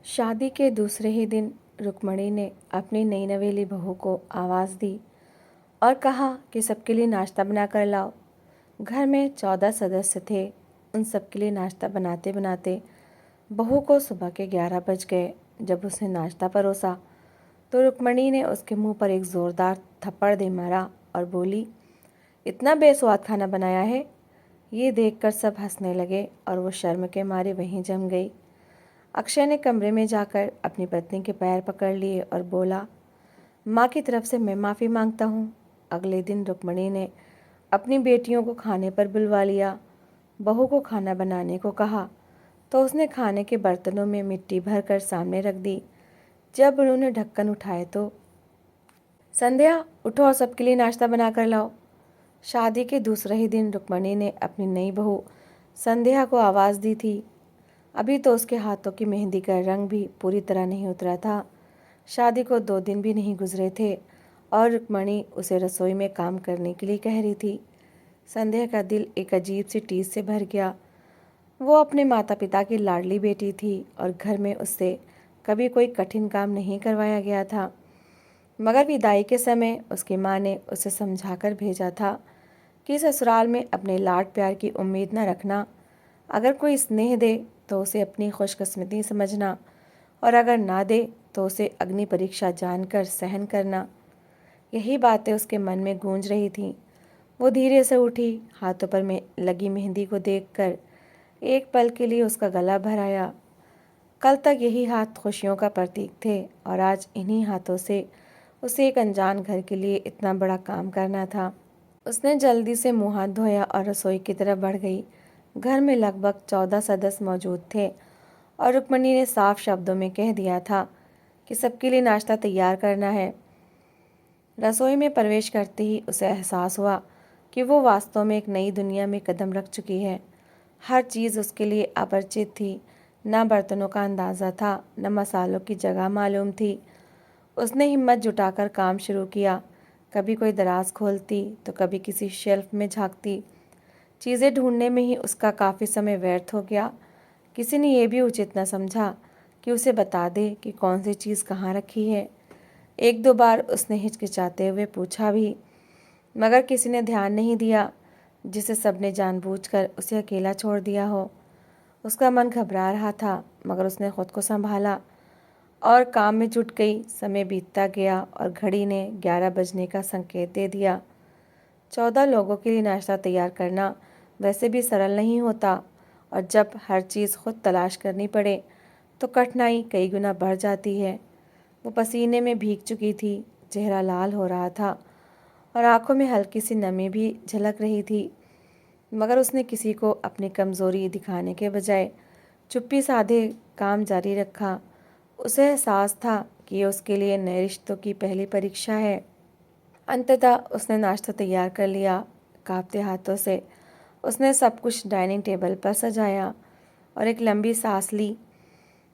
शादी के दूसरे ही दिन रुक्मणी ने अपनी नई नवेली बहू को आवाज़ दी और कहा कि सबके लिए नाश्ता बना कर लाओ। घर में 14 सदस्य थे। उन सबके लिए नाश्ता बनाते बनाते बहू को सुबह के 11 बज गए। जब उसने नाश्ता परोसा तो रुक्मणी ने उसके मुंह पर एक ज़ोरदार थप्पड़ दे मारा और बोली, इतना बेस्वाद खाना बनाया है। ये देखकर सब हंसने लगे और वो शर्म के मारे वहीं जम गई। अक्षय ने कमरे में जाकर अपनी पत्नी के पैर पकड़ लिए और बोला, माँ की तरफ से मैं माफ़ी मांगता हूँ। अगले दिन रुक्मणी ने अपनी बेटियों को खाने पर बुलवा लिया। बहू को खाना बनाने को कहा तो उसने खाने के बर्तनों में मिट्टी भरकर सामने रख दी। जब उन्होंने ढक्कन उठाए तो, संध्या उठो और सबके लिए नाश्ता बना कर लाओ। शादी के दूसरे ही दिन रुक्मणी ने अपनी नई बहू संध्या को आवाज़ दी थी। अभी तो उसके हाथों की मेहंदी का रंग भी पूरी तरह नहीं उतरा था। शादी को 2 दिन भी नहीं गुजरे थे और रुक्मणी उसे रसोई में काम करने के लिए कह रही थी। संध्या का दिल एक अजीब सी टीस से भर गया। वो अपने माता पिता की लाडली बेटी थी और घर में उससे कभी कोई कठिन काम नहीं करवाया गया था। मगर विदाई के समय उसकी माँ ने उसे समझाकर भेजा था कि ससुराल में अपने लाड प्यार की उम्मीद न रखना। अगर कोई स्नेह दे तो उसे अपनी खुशकिस्मती समझना और अगर ना दे तो उसे अग्नि परीक्षा जानकर सहन करना। यही बातें उसके मन में गूंज रही थीं। वो धीरे से उठी। हाथों पर में लगी मेहंदी को देखकर एक पल के लिए उसका गला भर आया। कल तक यही हाथ खुशियों का प्रतीक थे और आज इन्हीं हाथों से उसे एक अनजान घर के लिए इतना बड़ा काम करना था। उसने जल्दी से मुँह हाथ धोया और रसोई की तरफ बढ़ गई। घर में लगभग 14 सदस्य मौजूद थे और रुक्मणी ने साफ शब्दों में कह दिया था कि सबके लिए नाश्ता तैयार करना है। रसोई में प्रवेश करते ही उसे एहसास हुआ कि वो वास्तव में एक नई दुनिया में कदम रख चुकी है। हर चीज़ उसके लिए अपरिचित थी। न बर्तनों का अंदाज़ा था, न मसालों की जगह मालूम थी। उसने हिम्मत जुटाकर काम शुरू किया। कभी कोई दराज खोलती तो कभी किसी शेल्फ में झांकती। चीज़ें ढूंढने में ही उसका काफ़ी समय व्यर्थ हो गया। किसी ने यह भी उचित न समझा कि उसे बता दे कि कौन सी चीज़ कहाँ रखी है। 1-2 बार उसने हिचकिचाते हुए पूछा भी, मगर किसी ने ध्यान नहीं दिया, जिसे सबने जानबूझकर उसे अकेला छोड़ दिया हो। उसका मन घबरा रहा था, मगर उसने खुद को संभाला और काम में जुट गई। समय बीतता गया और घड़ी ने 11 बजने का संकेत दे दिया। 14 लोगों के लिए नाश्ता तैयार करना वैसे भी सरल नहीं होता और जब हर चीज़ खुद तलाश करनी पड़े तो कठिनाई कई गुना बढ़ जाती है। वो पसीने में भीग चुकी थी, चेहरा लाल हो रहा था और आंखों में हल्की सी नमी भी झलक रही थी। मगर उसने किसी को अपनी कमज़ोरी दिखाने के बजाय चुप्पी साधे काम जारी रखा। उसे एहसास था कि ये उसके लिए नए रिश्तों की पहली परीक्षा है। अंततः उसने नाश्ता तैयार कर लिया। कांपते हाथों से उसने सब कुछ डाइनिंग टेबल पर सजाया और एक लंबी सांस ली।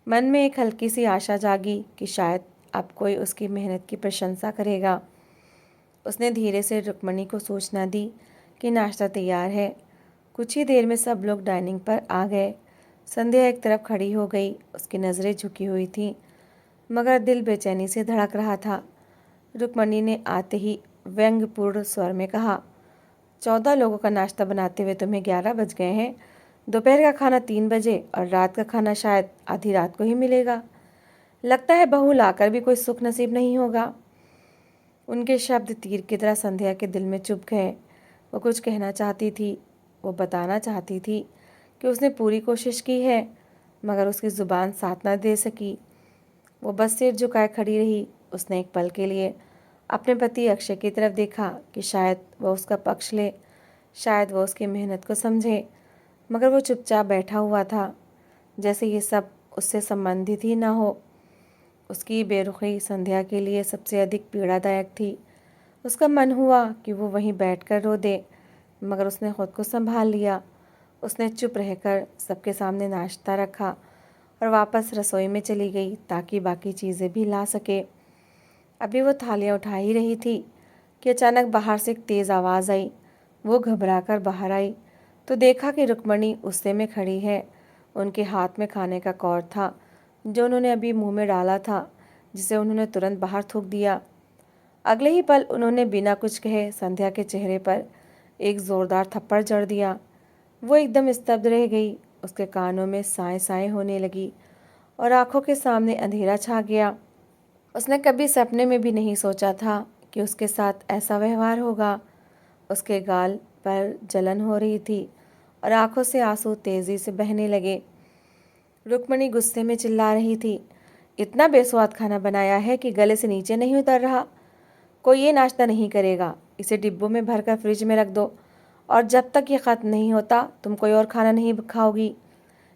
मन में एक हल्की सी आशा जागी कि शायद अब कोई उसकी मेहनत की प्रशंसा करेगा। उसने धीरे से रुक्मणी को सूचना दी कि नाश्ता तैयार है। कुछ ही देर में सब लोग डाइनिंग पर आ गए। संध्या एक तरफ खड़ी हो गई। उसकी नज़रें झुकी हुई थीं, मगर दिल बेचैनी से धड़क रहा था। रुक्मणी ने आते ही व्यंग्यपूर्ण स्वर में कहा, 14 लोगों का नाश्ता बनाते हुए तुम्हें 11 बज गए हैं। दोपहर का खाना 3 बजे और रात का खाना शायद आधी रात को ही मिलेगा। लगता है बहू लाकर भी कोई सुख नसीब नहीं होगा। उनके शब्द तीर की तरह संध्या के दिल में चुभ गए। वो कुछ कहना चाहती थी, वो बताना चाहती थी कि उसने पूरी कोशिश की है, मगर उसकी ज़ुबान साथ न दे सकी। वो बस सिर झुकाए खड़ी रही। उसने एक पल के लिए अपने पति अक्षय की तरफ देखा कि शायद वो उसका पक्ष ले, शायद वो उसकी मेहनत को समझे, मगर वो चुपचाप बैठा हुआ था, जैसे ये सब उससे संबंधित ही ना हो। उसकी बेरुखी संध्या के लिए सबसे अधिक पीड़ादायक थी। उसका मन हुआ कि वो वहीं बैठकर रो दे, मगर उसने खुद को संभाल लिया। उसने चुप रहकर सबके सामने नाश्ता रखा और वापस रसोई में चली गई ताकि बाकी चीज़ें भी ला सके। अभी वो थालियाँ उठा ही रही थी कि अचानक बाहर से एक तेज़ आवाज़ आई। वो घबराकर बाहर आई तो देखा कि रुक्मणी गुस्से में खड़ी है। उनके हाथ में खाने का कौर था। जो उन्होंने अभी मुंह में डाला था, जिसे उन्होंने तुरंत बाहर थूक दिया। अगले ही पल उन्होंने बिना कुछ कहे संध्या के चेहरे पर एक जोरदार थप्पड़ जड़ दिया। वो एकदम स्तब्ध रह गई। उसके कानों में साए साए होने लगी और आंखों के सामने अंधेरा छा गया। उसने कभी सपने में भी नहीं सोचा था कि उसके साथ ऐसा व्यवहार होगा। उसके गाल पर जलन हो रही थी और आंखों से आंसू तेजी से बहने लगे। रुक्मणी गुस्से में चिल्ला रही थी, इतना बेस्वाद खाना बनाया है कि गले से नीचे नहीं उतर रहा। कोई ये नाश्ता नहीं करेगा। इसे डिब्बों में भरकर फ्रिज में रख दो और जब तक ये ख़त्म नहीं होता तुम कोई और खाना नहीं खाओगी।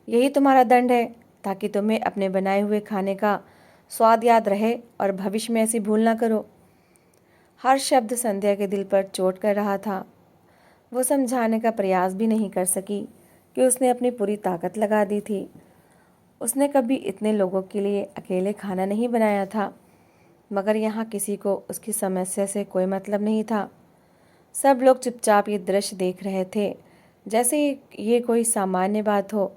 यही तुम्हारा दंड है, ताकि तुम्हें अपने बनाए हुए खाने का स्वाद याद रहे और भविष्य में ऐसी भूल ना करो। हर शब्द संध्या के दिल पर चोट कर रहा था। वो समझाने का प्रयास भी नहीं कर सकी कि उसने अपनी पूरी ताकत लगा दी थी। उसने कभी इतने लोगों के लिए अकेले खाना नहीं बनाया था, मगर यहाँ किसी को उसकी समस्या से कोई मतलब नहीं था। सब लोग चुपचाप ये दृश्य देख रहे थे, जैसे ये कोई सामान्य बात हो।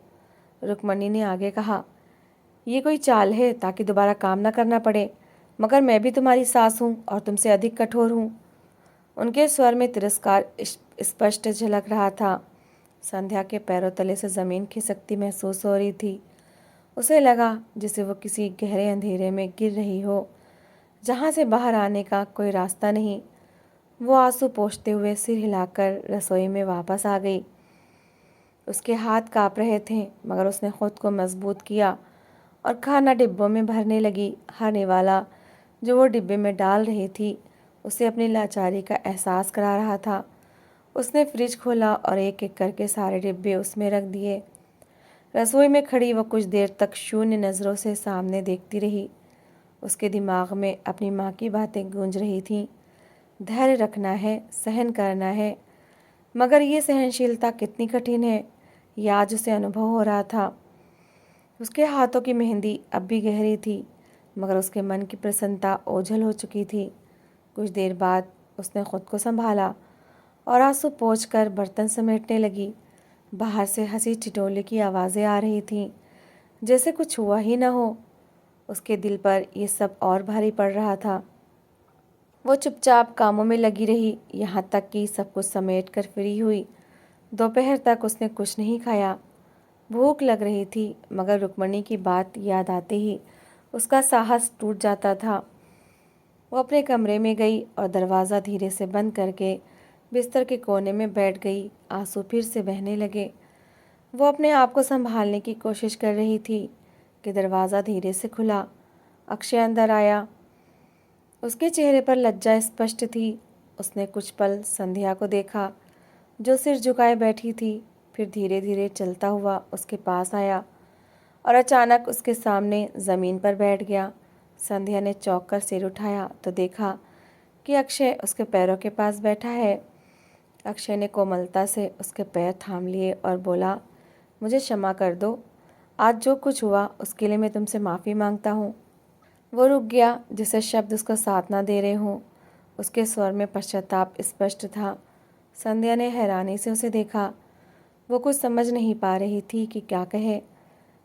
रुक्मणी ने आगे कहा, ये कोई चाल है ताकि दोबारा काम ना करना पड़े, मगर मैं भी तुम्हारी सास हूँ और तुमसे अधिक कठोर हूँ। उनके स्वर में तिरस्कार स्पष्ट झलक रहा था। संध्या के पैरों तले से ज़मीन खिसकती महसूस हो रही थी। उसे लगा जैसे वो किसी गहरे अंधेरे में गिर रही हो, जहाँ से बाहर आने का कोई रास्ता नहीं। वो आंसू पोंछते हुए सिर हिलाकर रसोई में वापस आ गई। उसके हाथ काँप रहे थे, मगर उसने खुद को मजबूत किया और खाना डिब्बों में भरने लगी। हर निवाला जो वो डिब्बे में डाल रही थी उसे अपनी लाचारी का एहसास करा रहा था। उसने फ्रिज खोला और एक एक करके सारे डिब्बे उसमें रख दिए। रसोई में खड़ी वो कुछ देर तक शून्य नज़रों से सामने देखती रही। उसके दिमाग में अपनी माँ की बातें गूंज रही थीं। धैर्य रखना है, सहन करना है, मगर ये सहनशीलता कितनी कठिन है, यह आज उसे अनुभव हो रहा था। उसके हाथों की मेहंदी अब भी गहरी थी, मगर उसके मन की प्रसन्नता ओझल हो चुकी थी। कुछ देर बाद उसने खुद को संभाला और आंसू पोंछकर बर्तन समेटने लगी। बाहर से हंसी ठिठोली की आवाज़ें आ रही थीं, जैसे कुछ हुआ ही न हो। उसके दिल पर यह सब और भारी पड़ रहा था। वो चुपचाप कामों में लगी रही, यहाँ तक कि सब कुछ समेट कर फ्री हुई। दोपहर तक उसने कुछ नहीं खाया। भूख लग रही थी, मगर रुक्मणी की बात याद आते ही उसका साहस टूट जाता था। वो अपने कमरे में गई और दरवाज़ा धीरे से बंद करके बिस्तर के कोने में बैठ गई। आंसू फिर से बहने लगे। वो अपने आप को संभालने की कोशिश कर रही थी कि दरवाज़ा धीरे से खुला। अक्षय अंदर आया। उसके चेहरे पर लज्जा स्पष्ट थी। उसने कुछ पल संध्या को देखा, जो सिर झुकाए बैठी थी, फिर धीरे धीरे चलता हुआ उसके पास आया और अचानक उसके सामने ज़मीन पर बैठ गया। संध्या ने चौंक कर सिर उठाया तो देखा कि अक्षय उसके पैरों के पास बैठा है। अक्षय ने कोमलता से उसके पैर थाम लिए और बोला, मुझे क्षमा कर दो। आज जो कुछ हुआ उसके लिए मैं तुमसे माफ़ी मांगता हूँ। वो रुक गया, जिसे शब्द उसका साथ ना दे रहे हों। उसके स्वर में पश्चाताप स्पष्ट था। संध्या ने हैरानी से उसे देखा। वो कुछ समझ नहीं पा रही थी कि क्या कहे।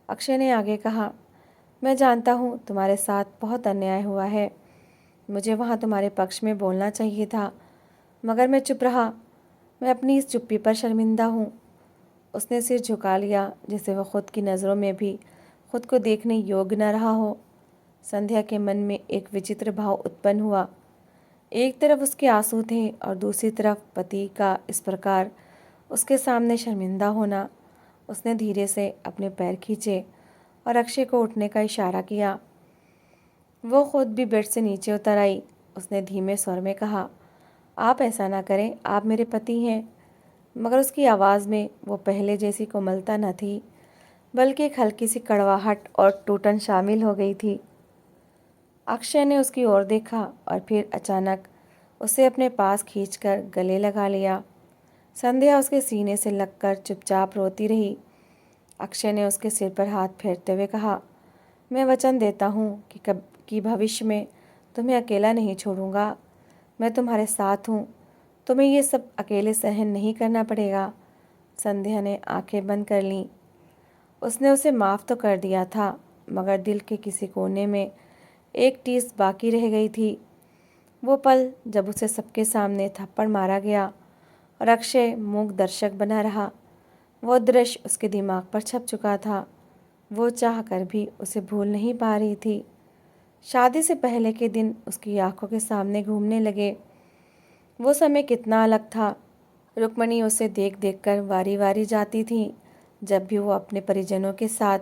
अक्षय ने आगे कहा, मैं जानता हूँ तुम्हारे साथ बहुत अन्याय हुआ है। मुझे वहाँ तुम्हारे पक्ष में बोलना चाहिए था, मगर मैं चुप रहा। मैं अपनी इस चुप्पी पर शर्मिंदा हूँ। उसने सिर झुका लिया, जैसे वह खुद की नज़रों में भी खुद को देखने योग्य न रहा हो। संध्या के मन में एक विचित्र भाव उत्पन्न हुआ। एक तरफ उसके आंसू थे और दूसरी तरफ पति का इस प्रकार उसके सामने शर्मिंदा होना। उसने धीरे से अपने पैर खींचे और अक्षय को उठने का इशारा किया। वो खुद भी बेड से नीचे उतर आई। उसने धीमे स्वर में कहा, आप ऐसा ना करें, आप मेरे पति हैं। मगर उसकी आवाज़ में वो पहले जैसी कोमलता न थी, बल्कि एक हल्की सी कड़वाहट और टूटन शामिल हो गई थी। अक्षय ने उसकी ओर देखा और फिर अचानक उसे अपने पास खींचकर गले लगा लिया। संध्या उसके सीने से लगकर चुपचाप रोती रही। अक्षय ने उसके सिर पर हाथ फेरते हुए कहा, मैं वचन देता हूँ कि भविष्य में तुम्हें अकेला नहीं छोड़ूंगा। मैं तुम्हारे साथ हूँ। तुम्हें ये सब अकेले सहन नहीं करना पड़ेगा। संध्या ने आंखें बंद कर लीं। उसने उसे माफ़ तो कर दिया था, मगर दिल के किसी कोने में एक टीस बाकी रह गई थी। वो पल जब उसे सबके सामने थप्पड़ मारा गया और अक्षय मूक दर्शक बना रहा। वो दृश्य उसके दिमाग पर छप चुका था। वो चाह कर भी उसे भूल नहीं पा रही थी। शादी से पहले के दिन उसकी आंखों के सामने घूमने लगे। वो समय कितना अलग था। रुक्मणी उसे देख देख कर वारी वारी जाती थी। जब भी वो अपने परिजनों के साथ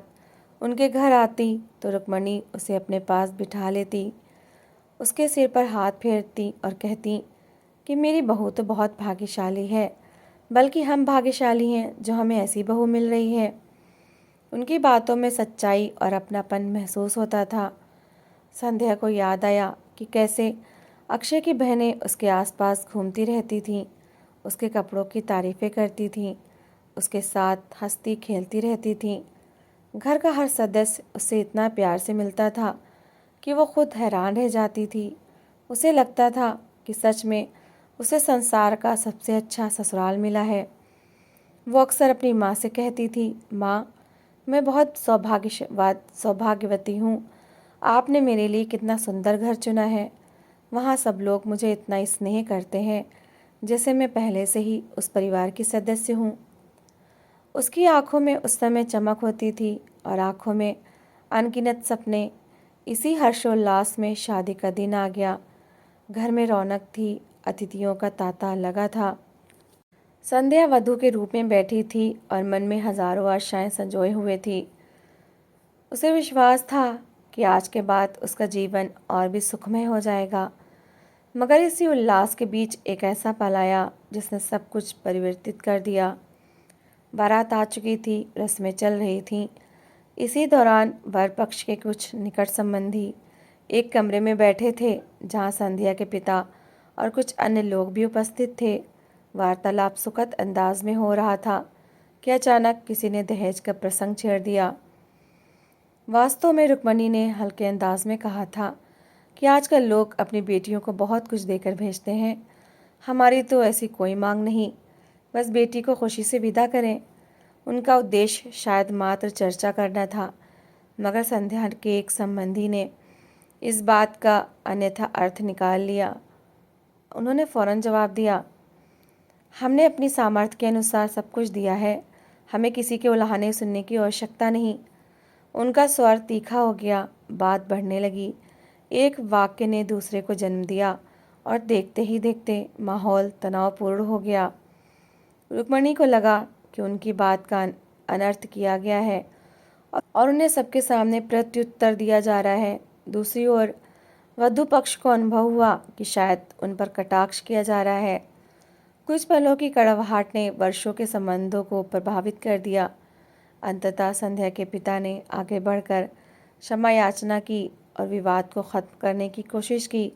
उनके घर आती तो रुक्मणी उसे अपने पास बिठा लेती, उसके सिर पर हाथ फेरती और कहती कि मेरी बहू तो बहुत भाग्यशाली है, बल्कि हम भाग्यशाली हैं जो हमें ऐसी बहू मिल रही है। उनकी बातों में सच्चाई और अपनापन महसूस होता था। संध्या को याद आया कि कैसे अक्षय की बहनें उसके आसपास घूमती रहती थीं, उसके कपड़ों की तारीफ़ें करती थीं, उसके साथ हंसती खेलती रहती थीं। घर का हर सदस्य उससे इतना प्यार से मिलता था कि वो खुद हैरान रह जाती थी। उसे लगता था कि सच में उसे संसार का सबसे अच्छा ससुराल मिला है। वो अक्सर अपनी माँ से कहती थी, माँ, मैं बहुत सौभाग्यवती हूँ। आपने मेरे लिए कितना सुंदर घर चुना है। वहाँ सब लोग मुझे इतना स्नेह करते हैं जैसे मैं पहले से ही उस परिवार की सदस्य हूँ। उसकी आंखों में उस समय चमक होती थी और आंखों में अनगिनत सपने। इसी हर्षोल्लास में शादी का दिन आ गया। घर में रौनक थी, अतिथियों का तांता लगा था। संध्या वधू के रूप में बैठी थी और मन में हजारों आशाएं संजोए हुए थी। उसे विश्वास था कि आज के बाद उसका जीवन और भी सुखमय हो जाएगा। मगर इसी उल्लास के बीच एक ऐसा पल आया जिसने सब कुछ परिवर्तित कर दिया। बारात आ चुकी थी, रस्में चल रही थीं। इसी दौरान वर पक्ष के कुछ निकट संबंधी एक कमरे में बैठे थे जहां संध्या के पिता और कुछ अन्य लोग भी उपस्थित थे। वार्तालाप सुखद अंदाज में हो रहा था कि अचानक किसी ने दहेज का प्रसंग छेड़ दिया। वास्तव में रुक्मणी ने हल्के अंदाज में कहा था कि आजकल लोग अपनी बेटियों को बहुत कुछ देकर भेजते हैं। हमारी तो ऐसी कोई मांग नहीं, बस बेटी को खुशी से विदा करें। उनका उद्देश्य शायद मात्र चर्चा करना था, मगर संध्या के एक संबंधी ने इस बात का अन्यथा अर्थ निकाल लिया। उन्होंने फौरन जवाब दिया, हमने अपनी सामर्थ्य के अनुसार सब कुछ दिया है, हमें किसी के उलाहने सुनने की आवश्यकता नहीं। उनका स्वर तीखा हो गया, बात बढ़ने लगी। एक वाक्य ने दूसरे को जन्म दिया और देखते ही देखते माहौल तनावपूर्ण हो गया। रुक्मणी को लगा कि उनकी बात का अनर्थ किया गया है और उन्हें सबके सामने प्रत्युत्तर दिया जा रहा है। दूसरी ओर वधू पक्ष को अनुभव हुआ कि शायद उन पर कटाक्ष किया जा रहा है। कुछ पलों की कड़वाहट ने वर्षों के संबंधों को प्रभावित कर दिया। अंततः संध्या के पिता ने आगे बढ़कर क्षमा याचना की और विवाद को खत्म करने की कोशिश की।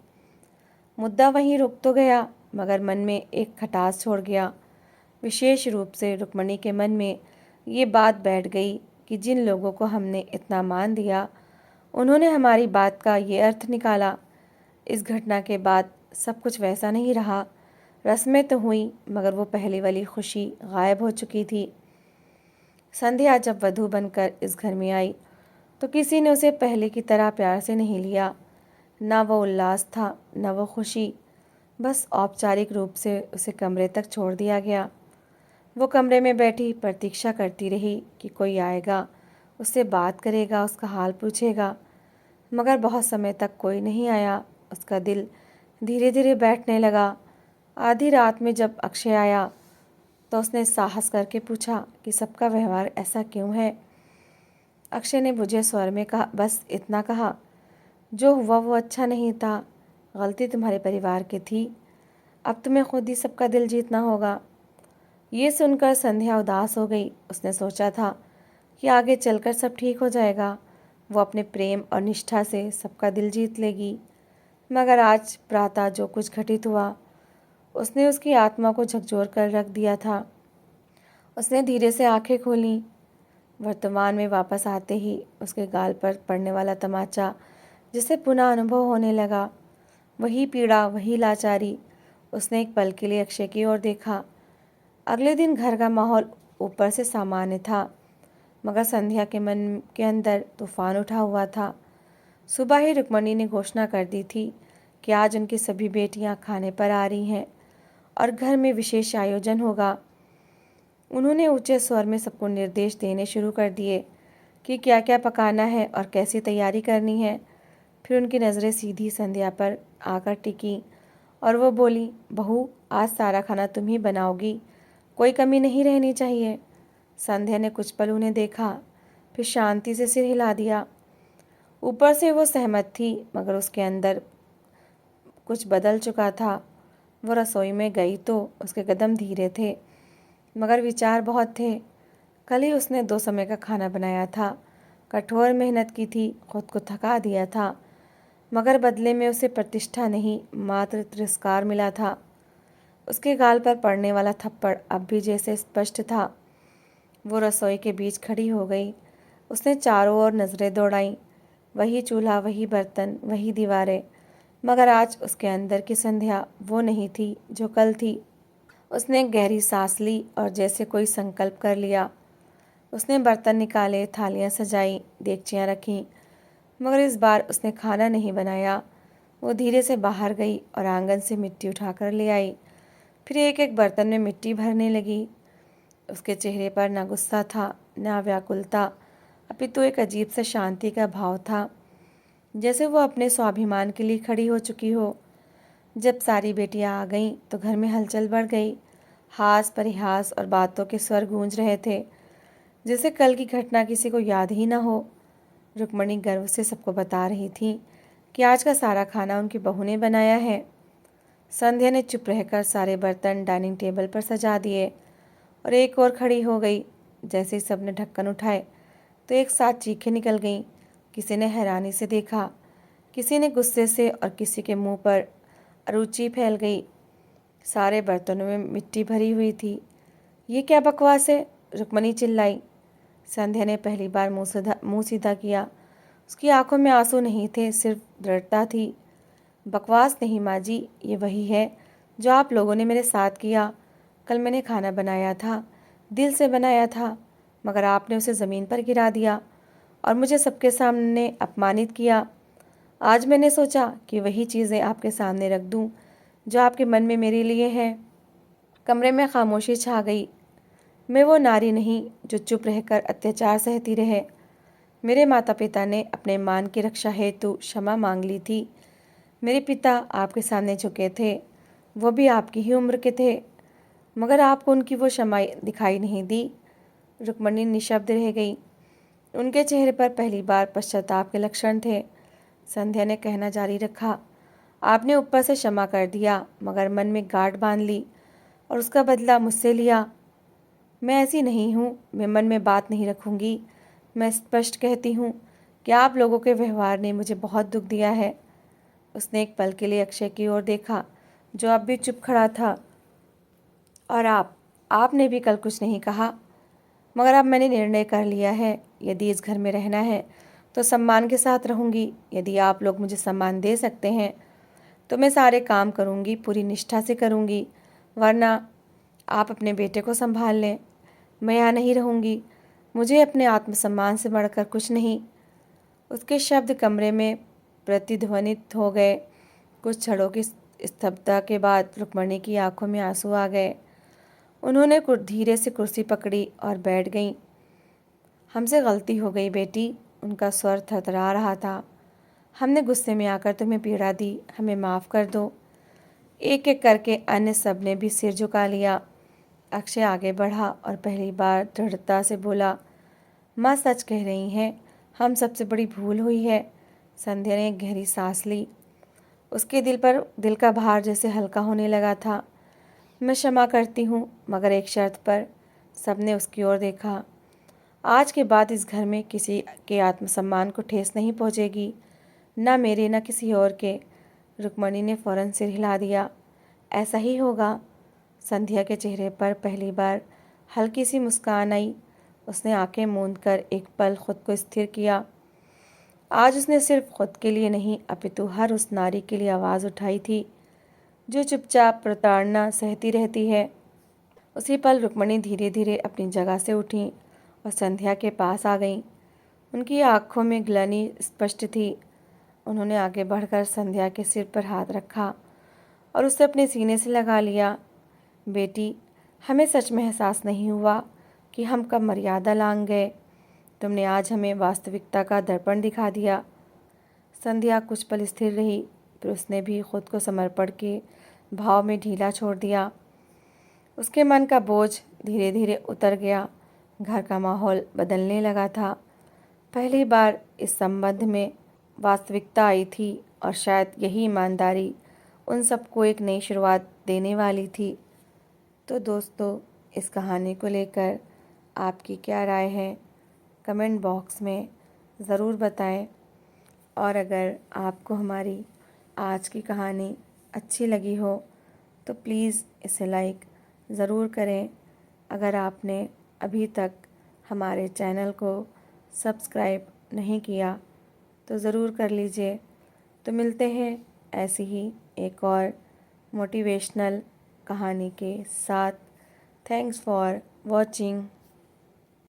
मुद्दा वहीं रुक तो गया, मगर मन में एक खटास छोड़ गया। विशेष रूप से रुक्मणी के मन में ये बात बैठ गई कि जिन लोगों को हमने इतना मान दिया, उन्होंने हमारी बात का ये अर्थ निकाला। इस घटना के बाद सब कुछ वैसा नहीं रहा। रस्में तो हुई, मगर वो पहली वाली खुशी गायब हो चुकी थी। संध्या जब वधू बनकर इस घर में आई तो किसी ने उसे पहले की तरह प्यार से नहीं लिया। ना वो उल्लास था, न वो खुशी। बस औपचारिक रूप से उसे कमरे तक छोड़ दिया गया। वो कमरे में बैठी प्रतीक्षा करती रही कि कोई आएगा, उससे बात करेगा, उसका हाल पूछेगा, मगर बहुत समय तक कोई नहीं आया। उसका दिल धीरे धीरे बैठने लगा। आधी रात में जब अक्षय आया तो उसने साहस करके पूछा कि सबका व्यवहार ऐसा क्यों है। अक्षय ने बुझे स्वर में कहा, बस इतना कहा, जो हुआ वो अच्छा नहीं था, गलती तुम्हारे परिवार की थी, अब तुम्हें खुद ही सबका दिल जीतना होगा। ये सुनकर संध्या उदास हो गई। उसने सोचा था कि आगे चलकर सब ठीक हो जाएगा, वो अपने प्रेम और निष्ठा से सबका दिल जीत लेगी। मगर आज प्रातः जो कुछ घटित हुआ उसने उसकी आत्मा को झकझोर कर रख दिया था। उसने धीरे से आंखें खोलीं। वर्तमान में वापस आते ही उसके गाल पर पड़ने वाला तमाचा जिसे पुनः अनुभव होने लगा। वही पीड़ा, वही लाचारी। उसने एक पल के लिए अक्षय की ओर देखा। अगले दिन घर का माहौल ऊपर से सामान्य था, मगर संध्या के मन के अंदर तूफान उठा हुआ था। सुबह ही रुक्मणी ने घोषणा कर दी थी कि आज उनकी सभी बेटियां खाने पर आ रही हैं और घर में विशेष आयोजन होगा। उन्होंने ऊंचे स्वर में सबको निर्देश देने शुरू कर दिए कि क्या क्या पकाना है और कैसी तैयारी करनी है। फिर उनकी नज़रें सीधी संध्या पर आकर टिकी और वो बोली, बहू आज सारा खाना तुम ही बनाओगी, कोई कमी नहीं रहनी चाहिए। संध्या ने कुछ पल उन्हें देखा, फिर शांति से सिर हिला दिया। ऊपर से वो सहमत थी मगर उसके अंदर कुछ बदल चुका था। वो रसोई में गई तो उसके कदम धीरे थे मगर विचार बहुत थे। कल ही उसने 2 समय का खाना बनाया था, कठोर मेहनत की थी, खुद को थका दिया था, मगर बदले में उसे प्रतिष्ठा नहीं मात्र तिरस्कार मिला था। उसके गाल पर पड़ने वाला थप्पड़ अब भी जैसे स्पष्ट था। वो रसोई के बीच खड़ी हो गई। उसने चारों ओर नज़रें दौड़ाईं, वही चूल्हा, वही बर्तन, वही दीवारें, मगर आज उसके अंदर की संध्या वो नहीं थी जो कल थी। उसने एक गहरी सांस ली और जैसे कोई संकल्प कर लिया। उसने बर्तन निकाले, थालियाँ सजाई, देगचियाँ रखीं, मगर इस बार उसने खाना नहीं बनाया। वो धीरे से बाहर गई और आंगन से मिट्टी उठाकर ले आई। फिर एक एक बर्तन में मिट्टी भरने लगी। उसके चेहरे पर ना गुस्सा था, ना व्याकुलता, अपितु एक अजीब सा शांति का भाव था, जैसे वो अपने स्वाभिमान के लिए खड़ी हो चुकी हो। जब सारी बेटियां आ गईं तो घर में हलचल बढ़ गई। हास परिहास और बातों के स्वर गूंज रहे थे, जैसे कल की घटना किसी को याद ही ना हो। रुक्मणी गर्व से सबको बता रही थी कि आज का सारा खाना उनकी बहू ने बनाया है। संध्या ने चुप रहकर सारे बर्तन डाइनिंग टेबल पर सजा दिए और एक और खड़ी हो गई। जैसे ही सबने ढक्कन उठाए तो एक साथ चीखें निकल गईं। किसी ने हैरानी से देखा, किसी ने गुस्से से और किसी के मुंह पर अरुचि फैल गई। सारे बर्तनों में मिट्टी भरी हुई थी। ये क्या बकवास है? रुक्मणी चिल्लाई। संध्या ने पहली बार मुंह सीधा किया। उसकी आंखों में आंसू नहीं थे, सिर्फ दृढ़ता थी। बकवास नहीं माँ जी, ये वही है जो आप लोगों ने मेरे साथ किया। कल मैंने खाना बनाया था, दिल से बनाया था, मगर आपने उसे ज़मीन पर गिरा दिया और मुझे सबके सामने अपमानित किया। आज मैंने सोचा कि वही चीज़ें आपके सामने रख दूं जो आपके मन में मेरे लिए है। कमरे में खामोशी छा गई। मैं वो नारी नहीं जो चुप रहकर अत्याचार सहती रहे। मेरे माता पिता ने अपने मान की रक्षा हेतु क्षमा मांग ली थी। मेरे पिता आपके सामने झुके थे, वो भी आपकी ही उम्र के थे, मगर आपको उनकी वो क्षमा दिखाई नहीं दी। रुक्मणी निशब्द रह गई। उनके चेहरे पर पहली बार पश्चाताप के लक्षण थे। संध्या ने कहना जारी रखा, आपने ऊपर से क्षमा कर दिया मगर मन में गांठ बांध ली और उसका बदला मुझसे लिया। मैं ऐसी नहीं हूँ, मैं मन में बात नहीं रखूँगी। मैं स्पष्ट कहती हूँ कि आप लोगों के व्यवहार ने मुझे बहुत दुख दिया है। उसने एक पल के लिए अक्षय की ओर देखा, जो अब भी चुप खड़ा था। और आपने भी कल कुछ नहीं कहा, मगर अब मैंने निर्णय कर लिया है। यदि इस घर में रहना है तो सम्मान के साथ रहूँगी। यदि आप लोग मुझे सम्मान दे सकते हैं तो मैं सारे काम करूँगी, पूरी निष्ठा से करूँगी, वरना आप अपने बेटे को संभाल लें। मैं यहाँ नहीं रहूँगी। मुझे अपने आत्मसम्मान से बढ़कर कुछ नहीं। उसके शब्द कमरे में प्रतिध्वनित हो गए। कुछ क्षणों की स्तब्धता के बाद रुक्मणी की आंखों में आंसू आ गए। उन्होंने धीरे से कुर्सी पकड़ी और बैठ गईं। हमसे गलती हो गई बेटी, उनका स्वर थरथरा रहा था। हमने गुस्से में आकर तुम्हें पीड़ा दी, हमें माफ़ कर दो। एक एक करके अन्य सब ने भी सिर झुका लिया। अक्षय आगे बढ़ा और पहली बार दृढ़ता से बोला, माँ सच कह रही हैं, हम सबसे बड़ी भूल हुई है। संध्या ने एक गहरी सांस ली। उसके दिल का भार जैसे हल्का होने लगा था। मैं क्षमा करती हूँ, मगर एक शर्त पर। सबने उसकी ओर देखा। आज के बाद इस घर में किसी के आत्मसम्मान को ठेस नहीं पहुँचेगी, ना मेरे ना किसी और के। रुक्मणी ने फौरन सिर हिला दिया। ऐसा ही होगा। संध्या के चेहरे पर पहली बार हल्की सी मुस्कान आई। उसने आंखें मूंद कर एक पल खुद को स्थिर किया। आज उसने सिर्फ खुद के लिए नहीं अपितु हर उस नारी के लिए आवाज़ उठाई थी जो चुपचाप प्रताड़ना सहती रहती है। उसी पल रुक्मणी धीरे धीरे अपनी जगह से उठी और संध्या के पास आ गईं। उनकी आंखों में ग्लानि स्पष्ट थी। उन्होंने आगे बढ़कर संध्या के सिर पर हाथ रखा और उसे अपने सीने से लगा लिया। बेटी, हमें सच में एहसास नहीं हुआ कि हम कब मर्यादा लांघ गए। तुमने आज हमें वास्तविकता का दर्पण दिखा दिया। संध्या कुछ पल स्थिर रही, फिर उसने भी खुद को समर्पण के भाव में ढीला छोड़ दिया। उसके मन का बोझ धीरे धीरे उतर गया। घर का माहौल बदलने लगा था। पहली बार इस संबंध में वास्तविकता आई थी और शायद यही ईमानदारी उन सबको एक नई शुरुआत देने वाली थी। तो दोस्तों, इस कहानी को लेकर आपकी क्या राय है, कमेंट बॉक्स में ज़रूर बताएं। और अगर आपको हमारी आज की कहानी अच्छी लगी हो तो प्लीज़ इसे लाइक ज़रूर करें। अगर आपने अभी तक हमारे चैनल को सब्सक्राइब नहीं किया तो ज़रूर कर लीजिए। तो मिलते हैं ऐसी ही एक और मोटिवेशनल कहानी के साथ। Thanks for watching.